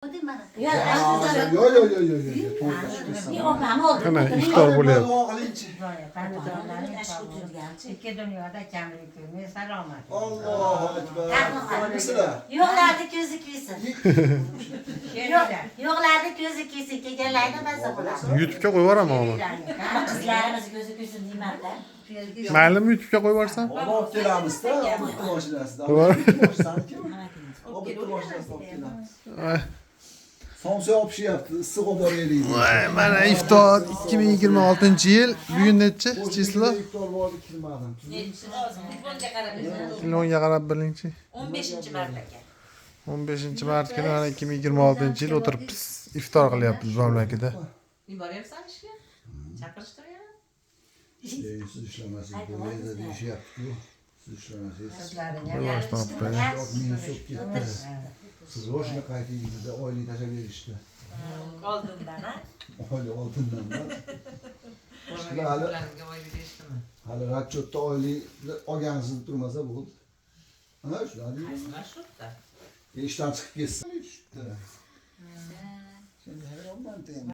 Yo. Qana iftor bo'lyapti. İki dünyada cemlik ne selamet. Allahu ekber. Mesela. Yo'qlarni ko'zi kuysin. Şeyler. Yo'qlarni ko'zi kuysin. Kelganlarni maza bo'ladi. YouTube'ga qo'yib yuboraman uni. Qizlarimiz ko'zi kuysin deyman-da. Maylimi YouTube'ga qo'yib yuborsam? Olib kelamizda, bitta mashinasida. Bor. Sanki. Bitta mashinasida olib kelamiz. Somsa yopishyapti, issiq olib boraylik. Voy, mana iftor 2026-yil. Bugun nechi? Chislo? Iftor bordi kirmadim. Telefonga qarab bilingchi. 15-mart ekan. 15-mart kuni mana 2026-yil o'tiribmiz. Iftor qilyapmiz mamlakatda. Yuboryapsan ishga? Chaqirishtir yana. Siz ishlamasangiz bo'lmaydi deyishyapti-ku. Siz ishlamasangiz. Boshdan Siz ro'shni qaytingizda oylik tashlab berishdi. Oldindan ha? Oylik oldindan. Ularga voy berishdimi? Hali ratchetda oylik olganingizni turmasa bo'ldi. Ana shularni Marshrutda. ishdan chiqib ketsa. Sen hayronman